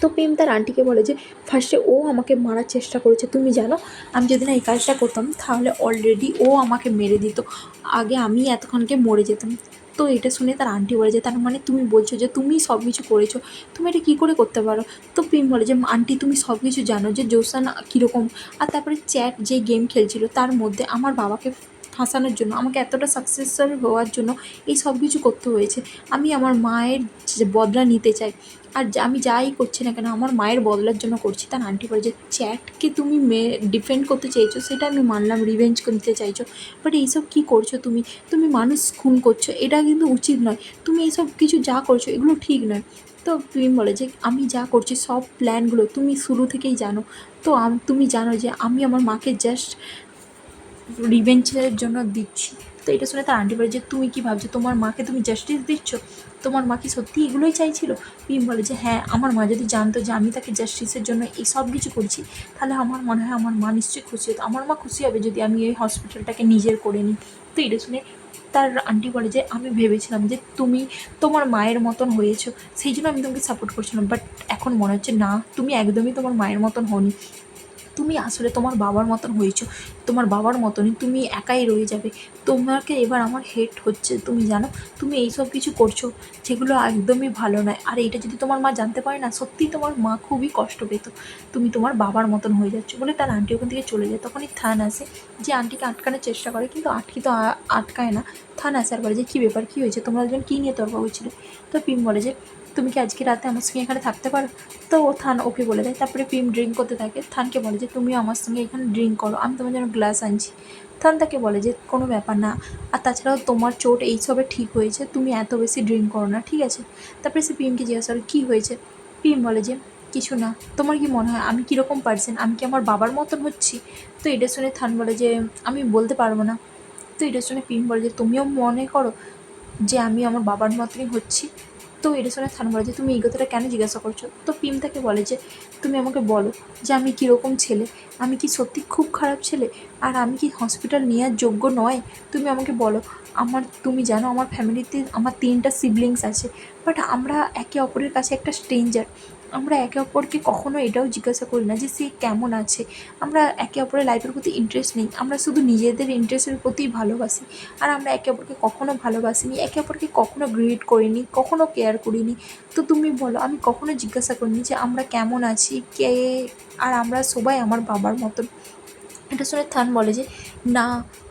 তো পিম তার আন্টিকে বলে যে ফার্স্টে ও আমাকে মারার চেষ্টা করেছে, তুমি জানো আমি যদি না এই কাজটা করতাম তাহলে অলরেডি ও আমাকে মেরে দিত, আগে আমি এতক্ষণকে মরে যেতাম। তো এটা শুনে তার আন্টি বলে যে তার মানে তুমি বলছো যে তুমি সব কিছু করেছো, তুমি এটা কী করে করতে পারো? তো পিম বলে যে আন্টি তুমি সব কিছু জানো যে জোসান কীরকম, আর তারপরে চ্যাট যে গেম খেলছিল তার মধ্যে আমার বাবাকে ফাঁসানোর জন্য, আমাকে এতটা সাকসেসফুল হওয়ার জন্য এই সব কিছু করতে হয়েছে। আমি আমার মায়ের যে বদলা নিতে চাই, আর আমি যাই করছি না কেন আমার মায়ের বদলার জন্য করছি। তার আন্টি বলে যে চ্যাটকে তুমি ডিফেন্ড করতে চাইছো সেটা আমি মানলাম, রিভেঞ্জ করতে চাইছো, বাট এইসব কী করছো তুমি? তুমি মানুষ খুন করছো, এটা কিন্তু উচিত নয়। তুমি এইসব কিছু যা করছো এগুলো ঠিক নয়। তো তুমি বলে যে আমি যা করছি সব প্ল্যানগুলো তুমি শুরু থেকেই জানো। তো তুমি জানো যে আমি আমার মাকে জাস্ট রিভেঞ্জের জন্য দিচ্ছি। তো এটা শুনে তার আন্টি বলে যে তুমি কি ভাবছো তোমার মাকে তুমি জাস্টিস দিচ্ছ? তোমার মা কি সত্যি এগুলোই চাইছিল? পিম বলে যে হ্যাঁ, আমার মা যদি জানতো যে আমি তাকে জাস্টিসের জন্য এই সব কিছু করছি তাহলে আমার মনে হয় আমার মা নিশ্চয়ই খুশি হতো। আমার মা খুশি হবে যদি আমি এই হসপিটালটাকে নিজের করে নিই। তো এটা শুনে তার আন্টি বলে যে আমি ভেবেছিলাম যে তুমি তোমার মায়ের মতন হয়েছো, সেই জন্য আমি তোমাকে সাপোর্ট করছিলাম, বাট এখন মনে হচ্ছে না, তুমি একদমই তোমার মায়ের মতন হওনি, তুমি আসলে তোমার বাবার মতন হয়েছো। তোমার বাবার মতনই তুমি একাই রয়ে যাবে। তোমাকে এবার আমার হেট হচ্ছে, তুমি জানো তুমি এইসব কিছু করছো যেগুলো একদমই ভালো নয়। আর এইটা যদি তোমার মা জানতে পারে না, সত্যিই তোমার মা খুবই কষ্ট পেত। তুমি তোমার বাবার মতন হয়ে যাচ্ছ বলে তার আন্টি ওখান থেকে চলে যায়। তখনই থান আসে, যে আন্টিকে আটকানোর চেষ্টা করে কিন্তু আটকি তো আটকায় না। থান আসে আর বলে যে কী ব্যাপার, কী হয়েছে, তোমরা দুজন কী নিয়ে তর্ক হয়েছিল? তো পিম বলে যে তুমি কি আজকে রাতে আমার সঙ্গে এখানে থাকতে পারো? তো ও থান ওকে বলে দেয়। তারপরে পিম ড্রিঙ্ক করতে থাকে, থানকে বলে যে তুমিও আমার সঙ্গে এখানে ড্রিঙ্ক করো, আমি তোমার জন্য গ্লাস আনছি। থান তাকে বলে যে কোনো ব্যাপার না, আর তাছাড়াও তোমার চোট এইসবে ঠিক হয়েছে, তুমি এত বেশি ড্রিঙ্ক করো না, ঠিক আছে? তারপরে সে পিমকে জিজ্ঞাসা করে কী হয়েছে? পিম বলে যে কিছু না, তোমার কি মনে হয় আমি কীরকম পার্সন, আমি কি আমার বাবার মতন হচ্ছি? তো এটা শুনে থান বলে যে আমি বলতে পারবো না। তো এটা শুনে পিম বলে যে তুমিও মনে করো যে আমি আমার বাবার মতনই হচ্ছি? তো এটা শুনে থান বলে যে তুমি এই কথাটা কেন জিজ্ঞাসা করছো? তো পিম তাকে বলে যে তুমি আমাকে বলো যে আমি কীরকম ছেলে, আমি কি সত্যি খুব খারাপ ছেলে, আর আমি কি হসপিটাল নেওয়ার যোগ্য নয়? তুমি আমাকে বলো। তুমি জানো আমার ফ্যামিলিতে আমার 3টা সিবলিংস আছে, বাট আমরা একে অপরের কাছে একটা স্ট্রেঞ্জার। আমরা একে অপরকে কখনো এটাও জিজ্ঞাসা করি না যে সে কেমন আছে। আমরা একে অপরের লাইফের প্রতি ইন্টারেস্ট নেই, আমরা শুধু নিজেদের ইন্টারেস্টের প্রতিই ভালোবাসি। আর আমরা একে অপরকে কখনো ভালোবাসিনি, একে অপরকে কখনো গ্রিট করিনি, কখনো কেয়ার করিনি। তো তুমি বলো, আমি কখনো জিজ্ঞাসা করিনি যে আমরা কেমন আছি, কে, আর আমরা সবাই আমার বাবার মতন। এটা শুনে থান বলে যে না,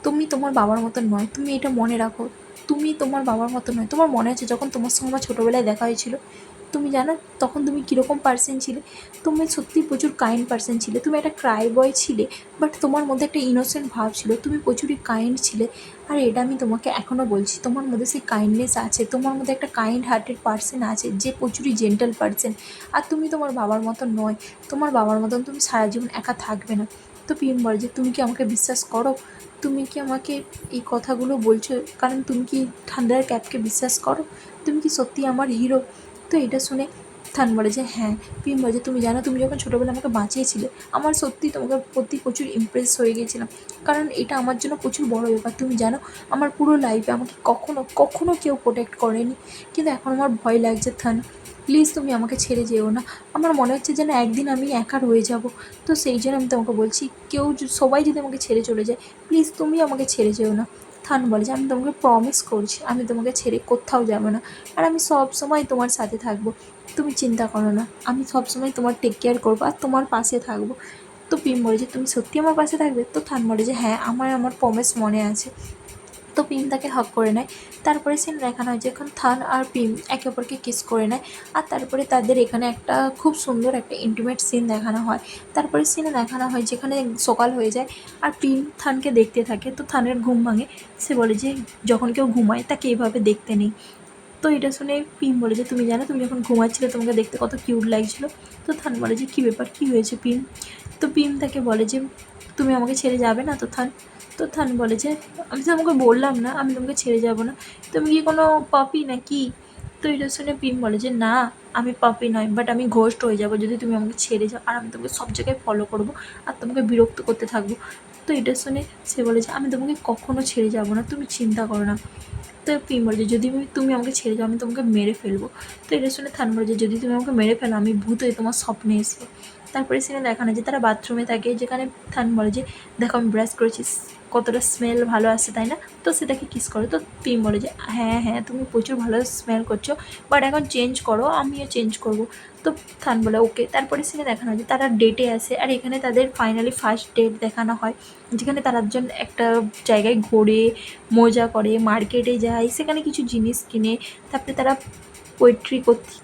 তুমি তোমার বাবার মতন নয়, তুমি এটা মনে রাখো, তুমি তোমার বাবার মতো নয়। তোমার মনে আছে যখন তোমার সঙ্গে আমার ছোটোবেলায় দেখা হয়েছিল, তুমি জানো তখন তুমি কীরকম পার্সন ছিলে? তুমি সত্যিই প্রচুর কাইন্ড পার্সন ছিলে, তুমি একটা ক্রাই বয় ছিলে, বাট তোমার মধ্যে একটা ইনোসেন্ট ভাব ছিল, তুমি প্রচুরই কাইন্ড ছিলে। আর এটা আমি তোমাকে এখনও বলছি, তোমার মধ্যে সেই কাইন্ডনেস আছে, তোমার মধ্যে একটা কাইন্ড হার্টেড পার্সন আছে যে প্রচুরই জেন্টাল পার্সন। আর তুমি তোমার বাবার মতন নয়, তোমার বাবার মতন তুমি সারা জীবন একা থাকবে না। তো পিএম বলে যে তুমি কি আমাকে বিশ্বাস করো? তুমি কি আমাকে এই কথাগুলো বলছো কারণ তুমি কি ঠান্ডার ক্যাপকে বিশ্বাস করো? তুমি কি সত্যি আমার হিরো? তো এটা শুনে থান বলে যে হ্যাঁ। পিএম বলে যে তুমি জানো তুমি যখন ছোটোবেলায় আমাকে বাঁচিয়েছিলে, আমার সত্যি তোমাকে প্রতি প্রচুর ইমপ্রেস হয়ে গিয়েছিলাম, কারণ এটা আমার জন্য প্রচুর বড় ব্যাপার। তুমি জানো আমার পুরো লাইফে আমাকে কখনো কখনো কেউ প্রোটেক্ট করেনি, কিন্তু এখন আমার ভয় লাগছে। থান প্লিজ তুমি আমাকে ছেড়ে যেও না, আমার মনে হচ্ছে যেন একদিন আমি একা রয়ে যাব। তো সেই জন্য আমি তোমাকে বলছি, সবাই যদি আমাকে ছেড়ে চলে যায়, প্লিজ তুমি আমাকে ছেড়ে যেও না। থান বলে যে আমি তোমাকে প্রমিস করছি আমি তোমাকে ছেড়ে কোথাও যাব না, আর আমি সব সময় তোমার সাথে থাকবো, তুমি চিন্তা করো না, আমি সব সময় তোমার টেক কেয়ার করবো আর তোমার পাশে থাকবো। তো পিম বলে যে তুমি সত্যি আমার পাশে থাকবে? তো থান বলে যে হ্যাঁ, আমার প্রমিস মনে আছে। তো পিম তাকে হাগ করে নেয়। তারপরে সিন দেখানো হয় যখন থান আর পিম একে অপরকে কিস করে নেয়, আর তারপরে তাদের এখানে একটা খুব সুন্দর একটা ইন্টিমেট সিন দেখানো হয়। তারপরে সিনে দেখানো হয় যেখানে সকাল হয়ে যায় আর পিম থানকে দেখতে থাকে। তো থানের ঘুম ভাঙে, সে বলে যে যখন কেউ ঘুমায় তাকে এভাবে দেখতে নেই। তো এটা শুনে পিম বলে যে তুমি জানো তুমি যখন ঘুমাচ্ছিলে তোমাকে দেখতে কত কিউট লাগছিলো। তো থান বলে যে কী ব্যাপার, কী হয়েছে পিম? তো পিম তাকে বলে যে তুমি আমাকে ছেড়ে যাবে না তো থান? তো থান বলে যে আমি তো আমাকে বললাম না আমি তোমাকে ছেড়ে যাব না, তুমি কি কোনো পাপি নাকি? তো এটা শুনে পিম বলে যে না, আমি পাপি নয়, বাট আমি ঘোস্ট হয়ে যাবো যদি তুমি আমাকে ছেড়ে যাও, আর আমি তোমাকে সব জায়গায় ফলো করবো আর তোমাকে বিরক্ত করতে থাকবো। তো এটা শুনে সে বলে যে আমি তোমাকে কখনো ছেড়ে যাব না, তুমি চিন্তা করো না। তো পিম বলে যে যদি তুমি আমাকে ছেড়ে যাও আমি তোমাকে মেরে ফেলবো। তো এটা শুনে থান বলে যে যদি তুমি আমাকে মেরে ফেলো আমি ভূত হয়ে তোমার স্বপ্নে এসবো। তারপরে সেখানে দেখানো যে তারা বাথরুমে থাকে, যেখানে থান বলে যে দেখো আমি ব্রাশ করেছি, কতটা স্মেল ভালো আসছে তাই না। তো সেটাকে কিস করো। তো পিম বলে যে হ্যাঁ হ্যাঁ তুমি প্রচুর ভালো স্মেল করছো, বাট এখন চেঞ্জ করো, আমিও চেঞ্জ করবো। তো থান বলে ওকে। তারপরে সেখানে দেখানো হয় যে তারা ডেটে আসে, আর এখানে তাদের ফাইনালি ফার্স্ট ডেট দেখানো হয়, যেখানে তারা একজন একটা জায়গায় ঘোরে, মজা করে, মার্কেটে যায়, সেখানে কিছু জিনিস কিনে, তারপরে তারা পোয়েট্রি করতে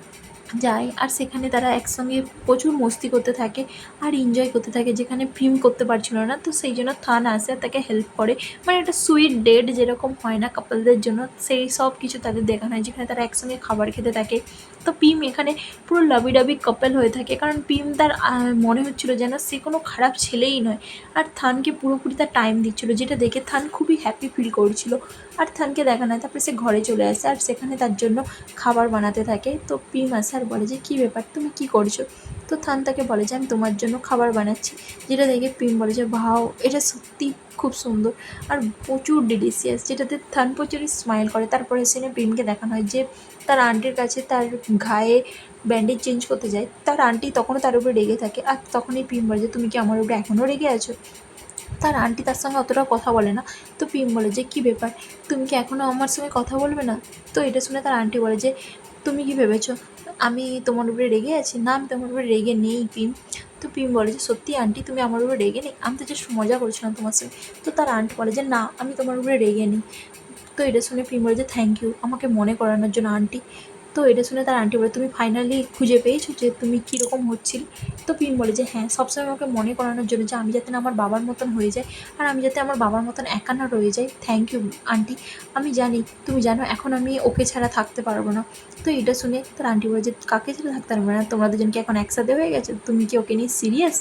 যায়, আর সেখানে তারা একসঙ্গে প্রচুর মস্তি করতে থাকে আর এনজয় করতে থাকে, যেখানে প্রিম করতে পারছিল না। তো সেই জন্য থান আসে আর তাকে হেল্প করে, মানে একটা সুইট ডেট যেরকম হয় না কাপলদের জন্য, সেই সব কিছু তাদের দেখানো হয়, যেখানে তারা একসঙ্গে খাবার খেতে থাকে। তো পিম এখানে পুরো লাভি ডাবি কাপল হয়ে থাকে, কারণ পিম তার মনে হচ্ছিলো যেন সে কোনো খারাপ ছেলেই নয়, আর থানকে পুরোপুরি তার টাইম দিচ্ছিলো, যেটা দেখে থান খুবই হ্যাপি ফিল করছিল। আর থানকে দেখানো হয়, তারপরে সে ঘরে চলে আসে আর সেখানে তার জন্য খাবার বানাতে থাকে। তো পিম আসে আর বলে যে কী ব্যাপার, তুমি কী করছো। তো থান তাকে বলে যে আমি তোমার জন্য খাবার বানাচ্ছি, যেটা দেখে পিম বলে যে ভাও এটা সত্যি খুব সুন্দর আর প্রচুর ডিলিশিয়াস, যেটাতে থান প্রচুরই স্মাইল করে। তারপরে সেখানে পিমকে দেখানো হয় যে তার আন্টির কাছে তার গায়ে ব্যান্ডেজ চেঞ্জ করতে যায়, তার আন্টি তখনও তার উপরে রেগে থাকে, আর তখনই পিম বলে যে তুমি কি আমার উপরে এখনও রেগে আছো। তার আন্টি তার সঙ্গে অতটা কথা বলে না। তো পিম বলে যে কী ব্যাপার, তুমি কি এখনও আমার সঙ্গে কথা বলবে না। তো এটা শুনে তার আন্টি বলে যে তুমি কি ভেবেছো আমি তোমার উপরে রেগে আছি, না আমি তোমার উপরে রেগে নেই পিম। তো পিম বলে যে সত্যি আন্টি তুমি আমার উপরে রেগে নেই, আমি তো জাস্ট মজা করছিলাম তোমার সঙ্গে। তো তার আন্টি বলে যে না আমি তোমার উপরে রেগে নেই। তো এটা শুনে পিম বলে যে থ্যাংক ইউ আমাকে মনে করানোর জন্য আন্টি। তো এটা শুনে তার আন্টি বলে তুমি ফাইনালি খুঁজে পেয়েছো যে তুমি কীরকম হচ্ছিলে। তো পিম বলে যে হ্যাঁ সবসময় আমাকে মনে করানোর জন্য যে আমি যাতে না আমার বাবার মতন হয়ে যাই, আর আমি যাতে আমার বাবার মতন একা না রয়ে যাই। থ্যাংক ইউ আন্টি, আমি জানি তুমি জানো এখন আমি ওকে ছাড়া থাকতে পারবো না। তো এটা শুনে তার আন্টি বলে যে কাকে ছাড়া থাকতে পারবে না, তোমরা দুজন কি এখন একসাথে হয়ে গেছো, তুমি কি ওকে নিয়ে সিরিয়াস।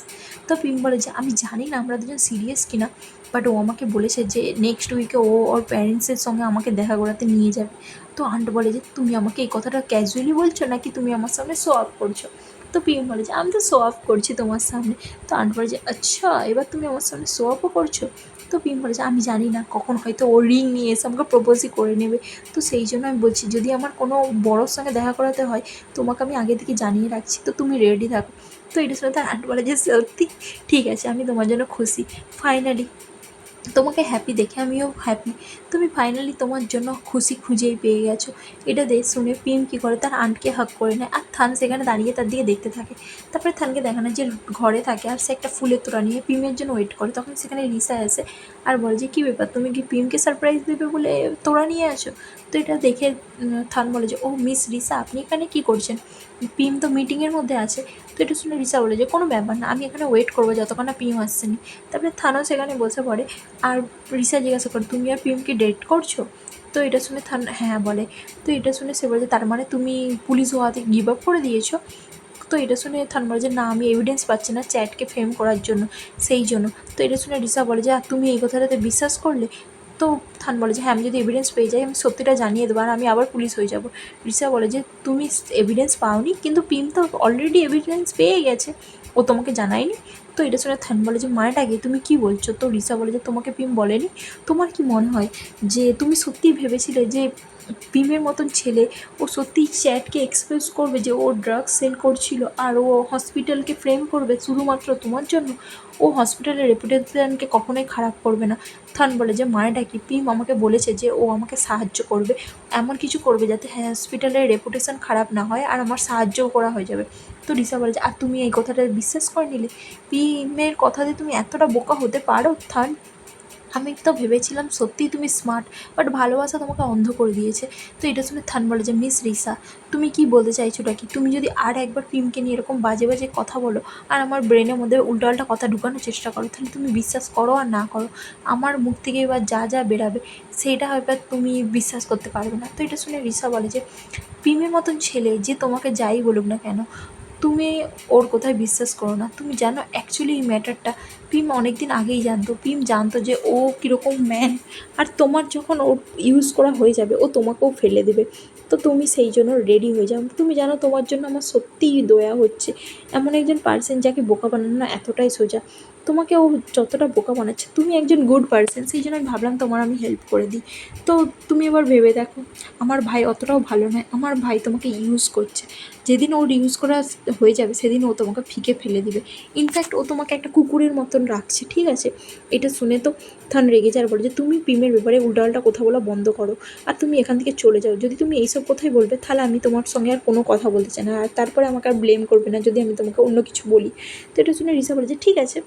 তো পিম বলে যে আমি জানি না আমরা দুজন সিরিয়াস কিনা, বাট ও আমাকে বলেছে যে নেক্সট উইকে ও ওর প্যারেন্টসের সঙ্গে আমাকে দেখা করাতে নিয়ে যাবে। তো আন্ট বলে যে তুমি আমাকে এই কথাটা ক্যাজুয়ালি বলছো নাকি তুমি আমার সামনে শো অফ করছো। তো পিএম বলে যে আমি তো শো অফ করছি তোমার সামনে। তো আন্ট বলে যে আচ্ছা এবার তুমি আমার সামনে শো অফও করছো। তো পিএম বলে যে আমি জানি না কখন হয়তো ও রিং নিয়ে এসে আমাকে প্রপোজই করে নেবে, তো সেই জন্য আমি বলছি যদি আমার কোনো বড়োর সঙ্গে দেখা করাতে হয় তোমাকে আমি আগে থেকে জানিয়ে রাখছি, তো তুমি রেডি থাকো। তো এটা শুনে তার আন্ট বলে যে সত্যি ঠিক আছে আমি তোমার জন্য খুশি, ফাইনালি তোমাকে হ্যাপি দেখে আমিও হ্যাপি, তুমি ফাইনালি তোমার জন্য খুশি খুঁজেই পেয়ে গেছো। এটা শুনে পিম কী করে তার আন্টকে হাক করে নেয়, আর থান সেখানে দাঁড়িয়ে তার দিকে দেখতে থাকে। তারপরে থানকে দেখানো যে ঘরে থাকে আর সে একটা ফুলের তোড়া নিয়ে পিমের জন্য ওয়েট করে, তখন সেখানে রিসা আসে আর বলে যে কী ব্যাপার তুমি কি পিমকে সারপ্রাইজ দেবে বলে তোড়া নিয়ে আসো। তো এটা দেখে থান বলে যে ও মিস রিসা আপনি এখানে কী করছেন, পিম তো মিটিংয়ের মধ্যে আছে। তো এটা শুনে রিসা বলে যে কোনো ব্যাপার না আমি এখানে ওয়েট করবো যতক্ষণ না পিম আসছেনি। তারপরে থানও সেখানে বসে পড়ে আর রিসা জিজ্ঞাসা করে তুমি আর পিমকে ডেট করছো। তো এটা শুনে থান হ্যাঁ বলে। তো এটা শুনে সে বলে তার মানে তুমি পুলিশ হওয়াতে গিভ আপ করে দিয়েছো। তো এটা শুনে থান বলে যে না আমি এভিডেন্স পাচ্ছি না চ্যাটকে ফেম করার জন্য, সেই জন্য। তো এটা শুনে রিসা বলে যে আর তুমি এই কথাটাতে বিশ্বাস করলে। তো থান বলে যে হ্যাঁ আমি যদি এভিডেন্স পেয়ে যাই আমি সত্যিটা জানিয়ে দেবো আর আমি আবার পুলিশ হয়ে যাব। রিসা বলে যে তুমি এভিডেন্স পাওনি কিন্তু পিম তো অলরেডি এভিডেন্স পেয়ে গেছে, ও তোমাকে জানায়নি। তো এটা শুনে থান বলে যে মানেটা কি তুমি কী বলছো। তো রিসা বলে যে তোমাকে পিম বলেনি, তোমার কি মনে হয় যে তুমি সত্যিই ভেবেছিলে যে পিমের মতন ছেলে ও সত্যিই চ্যাটকে এক্সপোজ করবে যে ও ড্রাগস সেল করছিল আর ও হসপিটালকে ফ্রেম করবে শুধুমাত্র তোমার জন্য, ও হসপিটালের রেপুটেশনকে কখনোই খারাপ করবে না। থান বলে যে মানেটা কি পিম আমাকে বলেছে যে ও আমাকে সাহায্য করবে, এমন কিছু করবে যাতে হসপিটালের রেপুটেশন খারাপ না হয় আর আমার সাহায্যও করা হয়ে যাবে। তো রিসা বলে যে আর তুমি এই কথাটা বিশ্বাস করে নিলে, পিমের কথাতে তুমি এতটা বোকা হতে পারো থান, আমি তো ভেবেছিলাম সত্যিই তুমি স্মার্ট, বাট ভালোবাসা তোমাকে অন্ধ করে দিয়েছে। তো এটা শুনে থান বলে যে মিস রিসা তুমি কি বলতে চাইছোটা কি, তুমি যদি আর একবার পিমকে নিয়ে এরকম বাজে বাজে কথা বলো আর আমার ব্রেনের মধ্যে উল্টোপাল্টা কথা ঢুকানোর চেষ্টা করো তাহলে তুমি বিশ্বাস করো আর না করো আমার মুখ থেকে এবার যা যা বেরাবে সেইটা এবার তুমি বিশ্বাস করতে পারবে না। তো এটা শুনে রিসা বলে যে পিমের মতন ছেলে যে তোমাকে যাই বলুক না কেন তুমি ওর কোথায় বিশ্বাস করো না। তুমি জানো অ্যাকচুয়ালি এই ম্যাটারটা পিম অনেক দিন আগেই জানতো, পিম জানতো যে ও কীরকম ম্যান, আর তোমার যখন ওর ইউজ করা হয়ে যাবে ও তোমাকেও ফেলে দেবে। তো তুমি সেই জন্য রেডি হয়ে যাও, তুমি জানো তোমার জন্য আমার সত্যিই দয়া হচ্ছে, এমন একজন পার্সন যাকে বোকা বানানো এতটাই সোজা। তোমাকে ও যতটা বোকা বানাচ্ছে, তুমি একজন গুড পার্সন, সেই জন্য আমি ভাবলাম তোমার আমি হেল্প করে দিই। তো তুমি এবার ভেবে দেখো, আমার ভাই অতটাও ভালো নয়, আমার ভাই তোমাকে ইউজ করছে। যেদিন ওর ইউজ করা হয়ে যাবে সেদিন ও তোমাকে ফিকে ফেলে দিবে। ইনফ্যাক্ট ও তোমাকে একটা কুকুরের মতন রাখছে, ঠিক আছে? এটা শুনে তো থান রেগে যাওয়ার বলে যে তুমি পিমের ব্যাপারে উল্টাপাল্টা কথা বলা বন্ধ করো, আর তুমি এখান থেকে চলে যাও। যদি তুমি এইসব কথাই বলবে তাহলে আমি তোমার সঙ্গে আর কোনো কথা বলতে চাই না, আর তারপরে আমাকে আর ব্লেম করবে না যদি আমি তোমাকে অন্য কিছু বলি। তো এটা শুনে রিসা বলে যে ঠিক আছে,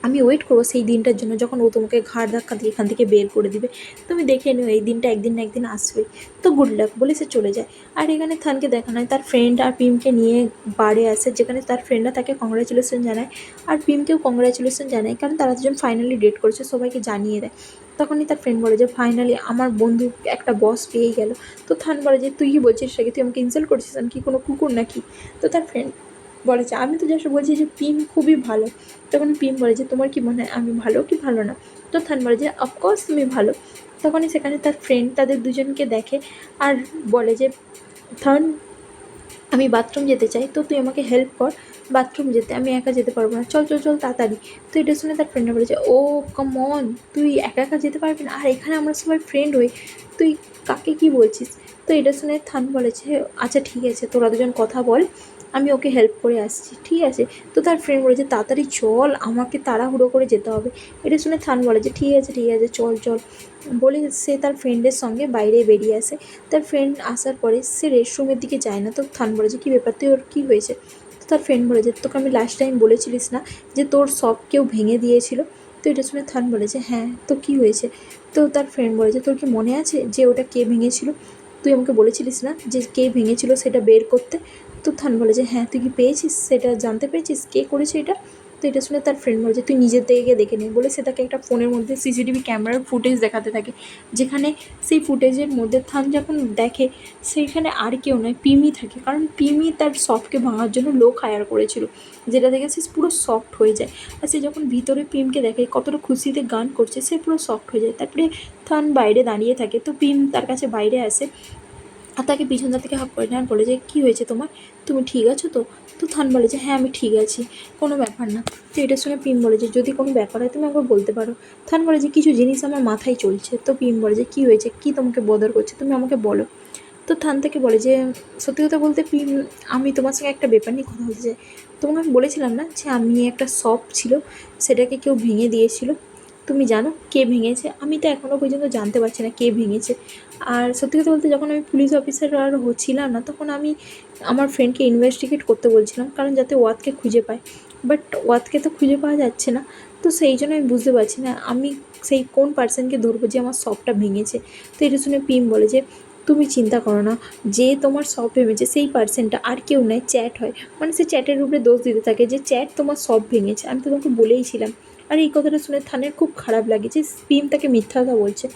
আমি ওয়েট করবো সেই দিনটার জন্য যখন ও তোমাকে ঘাড় ধাক্কা দিয়ে এখান থেকে বের করে দিবে। তুমি দেখে নিও, এই দিনটা একদিন না একদিন আসবে। তো গুড লাক বলে সে চলে যায়। আর এখানে থানকে দেখানো হয় তার ফ্রেন্ড আর পিমকে নিয়ে বারে আসে, যেখানে তার ফ্রেন্ডরা তাকে কংগ্রাচুলেশন জানায় আর পিমকেও কংগ্রাচুলেশন জানায়, কারণ তারা দুজন ফাইনালি ডেট করেছে, সবাইকে জানিয়ে দেয়। তখনই তার ফ্রেন্ড বলে যে ফাইনালি আমার বন্ধু একটা বস পেয়েই গেল। তো থান বলে যে তুই কি বলছিস রেখে, তুই আমাকে ইনসাল্ট করছিস, আমি কি কোনো কুকুর নাকি? তো তার ফ্রেন্ড বলে যে আমি তো জাস্ট বলছি যে পিম খুবই ভালো। তখন পিম বলে যে তোমার কি মনে হয় আমি ভালো কি ভালো না? তো থান বলে যে অফকোর্স তুমি ভালো। তখনই সেখানে তার ফ্রেন্ড তাদের দুজনকে দেখে আর বলে যে থান, আমি বাথরুম যেতে চাই, তো তুই আমাকে হেল্প কর বাথরুম যেতে, আমি একা যেতে পারবো না, চল চল চল তাড়াতাড়ি। তো এটা শুনে তার ফ্রেন্ডরা বলে যে ও কাম অন, তুই একা একা যেতে পারবি না, আর এখানে আমরা সবাই ফ্রেন্ড হই, তুই কাকে কি বলছিস? তো এটা শুনে থান বলেছে আচ্ছা ঠিক আছে, তোরা দুজন কথা বল, আমি ওকে হেল্প করে আসছি, ঠিক আছে? তো তার ফ্রেন্ড বলে যে তাড়াতাড়ি চল, আমাকে তাড়াহুড়ো করে যেতে হবে। এটা শুনে থান বলে যে ঠিক আছে ঠিক আছে, চল চল বলে সে তার ফ্রেন্ডের সঙ্গে বাইরে বেরিয়ে আসে। তার ফ্রেন্ড আসার পরে সে রেস্টরুমের দিকে যায় না। তো থান বলে যে কী ব্যাপার, তুই ওর কী হয়েছে? তো তার ফ্রেন্ড বলে যে তোকে আমি লাস্ট টাইম বলেছিলিস না যে তোর সব কেউ ভেঙে দিয়েছিল? তো এটা শুনে থান বলে যে হ্যাঁ, তো কী হয়েছে? তো তার ফ্রেন্ড বলে যে তোর কি মনে আছে যে ওটা কে ভেঙেছিল? তুই আমাকে বলেছিলিস না যে কে ভেঙেছিল সেটা বের করতে? তো থান বলে যে হ্যাঁ, তুই কি পেয়েছিস, সেটা জানতে পেরেছিস কে করেছে এটা? তো এটা শুনে তার ফ্রেন্ড বলে যে তুই নিজের থেকে দেখে নে, বলে সে তাকে একটা ফোনের মধ্যে সিসিটিভি ক্যামেরার ফুটেজ দেখাতে থাকে, যেখানে সেই ফুটেজের মধ্যে থান যখন দেখে সেইখানে আর কেউ নয়, পিমি থাকে। কারণ পিমি তার সফটকে ভাঙার জন্য লোক হায়ার করেছিল, যেটা দেখে সে পুরো সফট হয়ে যায়। আর সে যখন ভিতরে পিমকে দেখে কতটা খুশিতে গান করছে, সে পুরো সফট হয়ে যায়। তারপরে থান বাইরে দাঁড়িয়ে থাকে, তো পিম তার কাছে বাইরে আসে আর তাকে পিছনটা থেকে হাঁক করে নেয় আর বলে যে কী হয়েছে তোমার, তুমি ঠিক আছো তো? তো থান বলে যে হ্যাঁ আমি ঠিক আছি, কোনো ব্যাপার না। তো এটার সঙ্গে পিম বলে যে যদি কোনো ব্যাপার হয় তুমি আমাকে বলতে পারো। থান বলে যে কিছু জিনিস আমার মাথায় চলছে। তো পিম বলে যে কী হয়েছে, কী তোমাকে বদর করছে, তুমি আমাকে বলো। তো থান থেকে বলে যে সত্যি কথা বলতে পিম, আমি তোমার সঙ্গে একটা ব্যাপার নিয়ে কথা বলতে চাই। তোমাকে আমি বলেছিলাম না যে আমি একটা শপ ছিল, সেটাকে কেউ ভেঙে দিয়েছিল, তুমি জানো কে ভেঙেছে? আমি তো এখনও পর্যন্ত জানতে পারছি না কে ভেঙেছে। আর সত্যি কথা বলতে যখন আমি পুলিশ অফিসার আর হচ্ছিলাম না, তখন আমি আমার ফ্রেন্ডকে ইনভেস্টিগেট করতে বলছিলাম, কারণ যাতে ওয়াতকে খুঁজে পায়। বাট ওয়াতকে তো খুঁজে পাওয়া যাচ্ছে না। তো সেই জন্য আমি বুঝতে পারছি না আমি সেই কোন পার্সনকে ধরবো যে আমার শপটা ভেঙেছে। তো এটা শুনে পিম বলে যে তুমি চিন্তা করো না, যে তোমার শপ ভেঙেছে সেই পার্সনটা আর কেউ নয়, চ্যাট হয়। মানে সে চ্যাটের উপরে দোষ দিতে থাকে যে চ্যাট তোমার শপ ভেঙেছে, আমি তো তোমাকে বলেইছিলাম। আর এই কথাটা শুনে থানের খুব খারাপ লাগে যে পিম তাকে মিথ্যা কথা বলছে।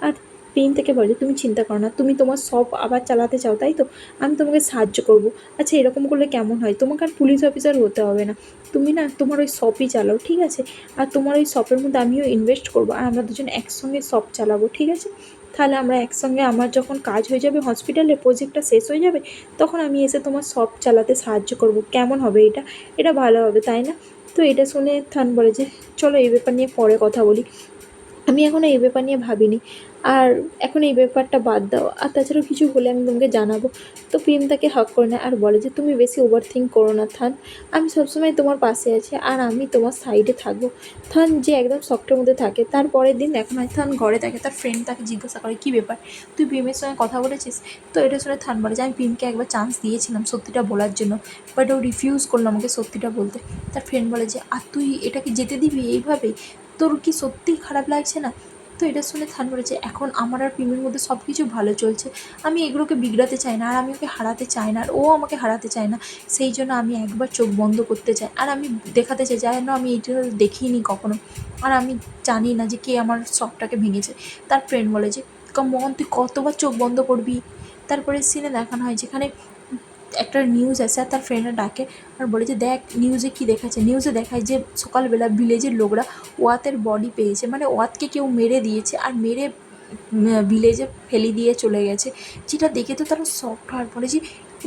আর পিম তাকে বলে তুমি চিন্তা করো না, তুমি তোমার শপ আবার চালাতে চাও তাই তো, আমি তোমাকে সাহায্য করব। আচ্ছা এরকম করলে কেমন হয়, তোমাকে আর পুলিশ অফিসার হতে হবে না, তুমি না তোমার ওই শপই চালাও, ঠিক আছে? আর তোমার ওই শপের মধ্যে আমিও ইনভেস্ট করবো, আর আমরা দুজন একসঙ্গে শপ চালাবো, ঠিক আছে? তাহলে আমরা একসঙ্গে, আমার যখন কাজ হয়ে যাবে হসপিটালে, প্রজেক্টটা শেষ হয়ে যাবে, তখন আমি এসে তোমার শপ চালাতে সাহায্য করব। কেমন হবে এটা? এটা ভালো হবে তাই না? তো এটা শুনে থান বলে যে চলো এই ব্যাপার নিয়ে পরে কথা বলি, আমি এখনও এই ব্যাপার নিয়ে ভাবিনি, আর এখন এই ব্যাপারটা বাদ দাও, আর তাছাড়াও কিছু হলে আমি তোমাকে জানাবো। তো প্রেম তাকে হাক করে নেয় আর বলে যে তুমি বেশি ওভার থিঙ্ক করো না থান, আমি সবসময় তোমার পাশে আছি আর আমি তোমার সাইডে থাকবো। থান যে একদম শক্টের মধ্যে থাকে, তার পরের দিন দেখা হয় থান ঘরে থাকে, তার ফ্রেন্ড তাকে জিজ্ঞাসা করে কী ব্যাপার, তুই প্রেমের সঙ্গে কথা বলেছিস? তো এটা শুনে থান বলে যে আমি প্রেমকে একবার চান্স দিয়েছিলাম সত্যিটা বলার জন্য, বাট ও রিফিউজ করলো আমাকে সত্যিটা বলতে। তার ফ্রেন্ড বলে যে আর তুই এটাকে যেতে দিবি এইভাবেই, তোর কি সত্যিই খারাপ লাগছে না? তো এটা শুনে থান বলেছে এখন আমার আর প্রেমের মধ্যে সব কিছু ভালো চলছে, আমি এগুলোকে বিগড়াতে চাই না, আর আমি ওকে হারাতে চাই না, আর ও আমাকে হারাতে চায় না। সেই জন্য আমি একবার চোখ বন্ধ করতে চাই, আর আমি দেখাতে চাই যেন আমি এটা দেখিনি কখনো, আর আমি জানি না যে কে আমার সবটাকে ভেঙেছে। তার ফ্রেন্ড বলে যে কমন তুই কতবার চোখ বন্ধ করবি? তারপরে সিনে দেখানো হয় যেখানে একটা নিউজ আসে আর তার ফ্রেন্ডরা ডাকে আর বলে যে দেখ নিউজে কী দেখাচ্ছে, নিউজে দেখায় যে সকালবেলা ভিলেজের লোকরা ওয়াতের বডি পেয়েছে, মানে ওয়াতকে কেউ মেরে দিয়েছে আর মেরে ভিলেজে ফেলে দিয়ে চলে গেছে, যেটা দেখে তো তারা শকড হওয়ার পরে যে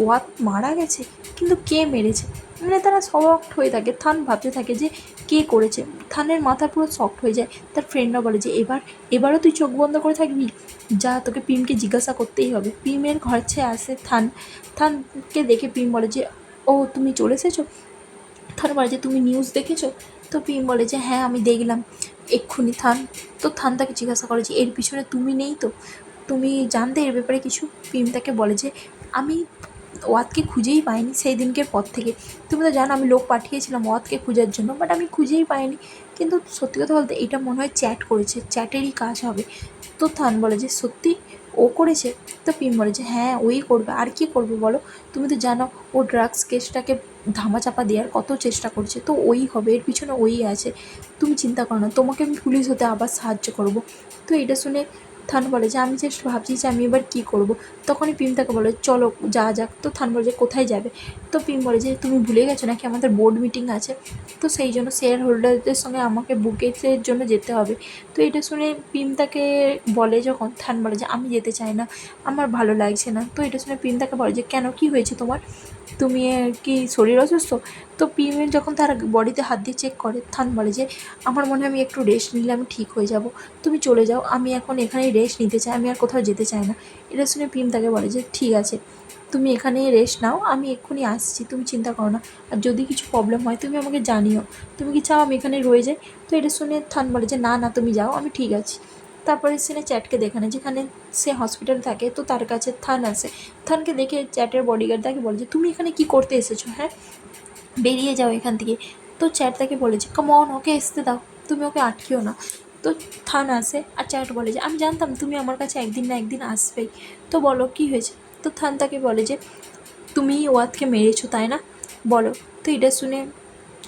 ওয়াত মারা গেছে, কিন্তু কে মেরেছে? মানে তারা শকড হয়ে থাকে। থান ভাবতে থাকে যে কে করেছে। থানের মাথা পুরো শকড হয়ে যায়। তার ফ্রেন্ডরা বলে যে এবারও তুই চোখ বন্ধ করে থাকবি, যা তোকে পিমকে জিজ্ঞাসা করতেই হবে। পিমের ঘরে আসে থানকে দেখে পিম বলে যে ও তুমি চলে এসেছো। থান বলে যে তুমি নিউজ দেখেছো? তো পিম বলে যে হ্যাঁ আমি দেখলাম এক্ষুনি। থান তাকে জিজ্ঞাসা করে যে এর পিছনে তুমি নেই তো, তুমি জানতে এর ব্যাপারে কিছু? পিম তাকে বলে যে আমি ওয়াতকে খুঁজেই পাইনি সেই দিনকের পর থেকে। তুমি তো জানো আমি লোক পাঠিয়েছিলাম ওয়াতকে খোঁজার জন্য, বাট আমি খুঁজেই পাইনি। কিন্তু সত্যি কথা বলতে এটা মনে হয় চ্যাট করেছে, চ্যাটেরই কাজ হবে। তো থান বলে যে সত্যি ও করেছে? তো পিম বলে যে হ্যাঁ ওই করবে, আর কি করবে বলো? তুমি তো জানো ও ড্রাগস কেসটাকে ধামাচাপা দেওয়ার কত চেষ্টা করছে, তো ওই হবে, এর পিছনে ওই আছে। তুমি চিন্তা করো না, তোমাকে আমি পুলিশ হতে আবার সাহায্য করব। তো এটা শুনে থান বলে যে আমি জাস্ট ভাবছি যে আমি এবার কী করব। তখনই পিম তাকে বলে চলো যাক। তো থান বলে যে কোথায় যাবে? তো পিম বলে যে তুমি ভুলে গেছো নাকি আমাদের বোর্ড মিটিং আছে, তো সেই জন্য শেয়ার হোল্ডারদের সঙ্গে আমাকে বুকের জন্য যেতে হবে। তো এটা শুনে পিম তাকে বলে, যখন থান বলে যে আমি যেতে চাই না, আমার ভালো লাগছে না। তো এটা শুনে পিম তাকে বলে যে কেন, কী হয়েছে তোমার? তুমি কি শরীর অসুস্থ? তো পিমের যখন তার বডিতে হাত দিয়ে চেক করে, থান বলে যে আমার মনে হয় আমি একটু রেস্ট নিলে আমি ঠিক হয়ে যাব, তুমি চলে যাও, আমি এখন এখানেই রেস্ট নিতে চাই, আমি আর কোথাও যেতে চাই না। এটা শুনে পিম তাকে বলে যে ঠিক আছে, তুমি এখানেই রেস্ট নাও, আমি এক্ষুনি আসছি, তুমি চিন্তা করো না, আর যদি কিছু প্রবলেম হয় তুমি আমাকে জানিও। তুমি কি চাও আমি এখানে রয়ে যাই? তো এটা শুনে থান বলে যে না তুমি যাও, আমি ঠিক আছি। তারপরে সিনে চ্যাটকে দেখানে যেখানে সে হসপিটালে থাকে। তো তার কাছে থান আসে। থানকে দেখে চ্যাটের বডিগার্ড তাকে বলে যে তুমি এখানে কি করতে এসেছো? হ্যাঁ, বেরিয়ে যাও এখান থেকে। তো চ্যাট তাকে বলে যে কাম অন, ওকে আসতে দাও, তুমি ওকে আটকিও না। তো থান আসে আর চ্যাট বলে যে আমি জানতাম তুমি আমার কাছে একদিন না একদিন আসবেই, তো বলো কী হয়েছে? তো থান তাকে বলে যে তুমি ওয়াতকে মেরেছো তাই না, বলো। তো এটা শুনে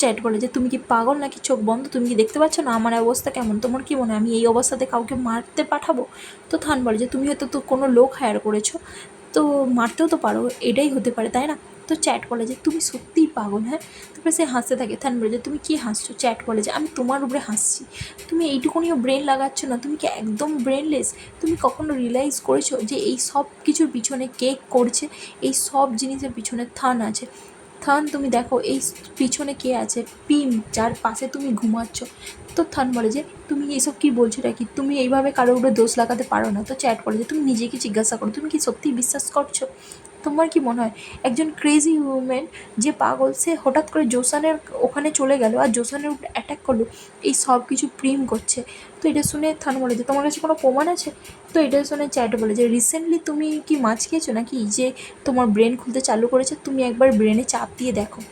চ্যাট বলে যে তুমি কি পাগল নাকি, চোখ বন্ধ, তুমি কি দেখতে পাচ্ছ না আমার অবস্থা কেমন? তোমার কি মনে হয় আমি এই অবস্থাতে কাউকে মারতে পাঠাবো? তো থান বলে যে তুমি হয়তো তো কোনো লোক হায়ার করেছো, তো মারতেও তো পারো, এটাই হতে পারে তাই না? তো চ্যাট বলে যে তুমি সত্যিই পাগল। হ্যাঁ, তারপরে সে হাসতে থাকে। থান বলে যে তুমি কি হাসছো? চ্যাট বলে যে আমি তোমার উপরে হাসছি, তুমি এইটুকুনিও ব্রেন লাগাচ্ছ না, তুমি কি একদম ব্রেনলেস? তুমি কখনো রিয়েলাইজ করেছো যে এই সব কিছুর পিছনে কে করছে? এই সব জিনিসের পিছনে থান আছে। থান তুমি দেখো এই পিছনে কে আছে, পিম, যার পাশে তুমি ঘুমাচ্ছ। তো থান বলে যে তুমি এইসব কী বলছো কি, তুমি এইভাবে কারোর উপরে দোষ লাগাতে পারো না। তো চ্যাট বলে যে তুমি নিজেকে জিজ্ঞাসা করো, তুমি কি সত্যিই বিশ্বাস করছো? তোমার কি মনে হয় একজন ক্রেজি উমেন যে পাগল, সে হঠাৎ করে জোসানের ওখানে চলে গেল আর জোসানের উপরে অ্যাটাক করলো, এই সব কিছু প্রেম করছে? তো এটা শুনে থান বলে যে তোমার কাছে কোনো প্রমাণ আছে? তো এটা শুনে চ্যাট বলে যে রিসেন্টলি তুমি কি মাছ খেয়েছো নাকি যে তোমার ব্রেন খুলতে চালু করেছে? তুমি একবার ব্রেনে চাপ দিয়ে দেখো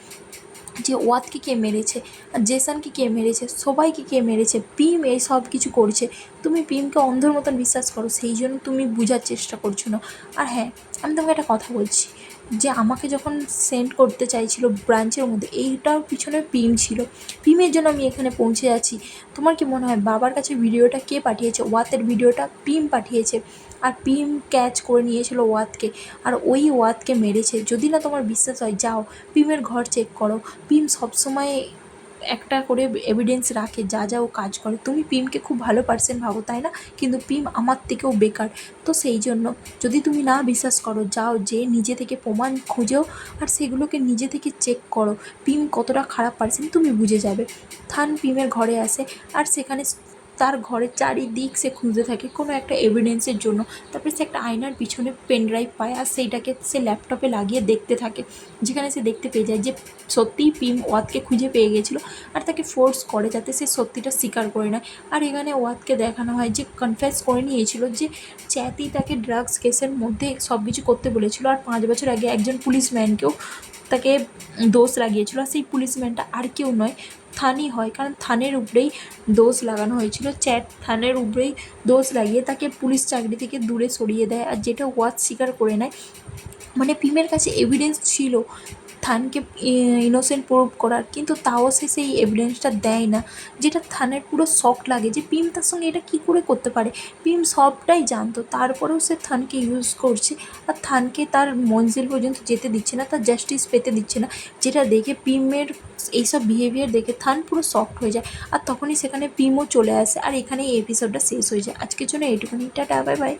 যে ওয়াতকে কে মেরেছে, আর জেসানকে কে মেরেছে, সবাইকে কে মেরেছে, পিম এই সব কিছু করছে। তুমি পিমকে অন্ধের মতন বিশ্বাস করো, সেই জন্য তুমি বোঝার চেষ্টা করছো না। আর হ্যাঁ, আমি তোমাকে একটা কথা বলছি, যে আমাকে যখন সেন্ড করতে চাইছিল ব্রাঞ্চের মধ্যে, এইটার পিছনে পিম ছিল, পিমের জন্য আমি এখানে পৌঁছে যাচ্ছি। তোমার কি মনে হয় বাবার কাছে ভিডিওটা কে পাঠিয়েছে? ওয়াতের ভিডিওটা পিম পাঠিয়েছে, আর পিম ক্যাচ করে নিয়েছিল ওয়াতকে, আর ওই ওয়াতকে মেরেছে। যদি না তোমার বিশ্বাস হয় যাও পিমের ঘর চেক করো। পিম সবসময় একটা করে এভিডেন্স রাখে, যা ও কাজ করে। তুমি পিমকে খুব ভালো পার্সন ভাবো তাই না, কিন্তু পিম আমার থেকেও বেকার। তো সেই জন্য যদি তুমি না বিশ্বাস করো, যাও যে নিজে থেকে প্রমাণ খুঁজেও আর সেগুলোকে নিজে থেকে চেক করো, পিম কতটা খারাপ পার্সন তুমি বুঝে যাবে। থান পিমের ঘরে আসে আর সেখানে তার ঘরের চারিদিক সে খুঁজতে থাকে কোনো একটা এভিডেন্সের জন্য। তারপরে সে একটা আয়নার পিছনে পেন ড্রাইভ পায় আর সেইটাকে সে ল্যাপটপে লাগিয়ে দেখতে থাকে, যেখানে সে দেখতে পেয়ে যায় যে সত্যিই পিম ওয়াতকে খুঁজে পেয়ে গেছিলো আর তাকে ফোর্স করে যাতে সে সত্যিটা স্বীকার করে নেয়। আর এখানে ওয়াতকে দেখানো হয় যে কনফেস করে নিয়েছিল যে চ্যাতি তাকে ড্রাগস কেসের মধ্যে সব কিছু করতে বলেছিল, আর 5 বছর আগে একজন পুলিশম্যানকেও তাকে দোষ লাগিয়েছিল, আর সেই পুলিশম্যানটা আর কেউ নয়, থানই হয়। কারণ থানের উপরেই দোষ লাগানো হয়েছিল, চ্যাট থানের উপরেই দোষ লাগিয়ে তাকে পুলিশ চাকরি থেকে দূরে সরিয়ে দেয়, আর যেটা ওয়াত স্বীকার করে নেয়। মানে পিমের কাছে এভিডেন্স ছিল থানকে ইনোসেন্ট প্রুভ করার, কিন্তু তাও সে সেই এভিডেন্সটা দেয় না, যেটা থানের পুরো শক লাগে যে পিম তার সঙ্গে এটা কী করে করতে পারে। পিম সবটাই জানতো, তারপরেও সে থানকে ইউজ করছে আর থানকে তার মঞ্জিল পর্যন্ত যেতে দিচ্ছে না, তার জাস্টিস পেতে দিচ্ছে না, যেটা দেখে পিমের এইসব বিহেভিয়ার দেখে থান পুরো শকড হয়ে যায়। আর তখনই সেখানে পিমও চলে আসে, আর এখানে এই এপিসোডটা শেষ হয়ে যায়। আজকের জন্য এইটুকুনি, টাটা, বাই বাই।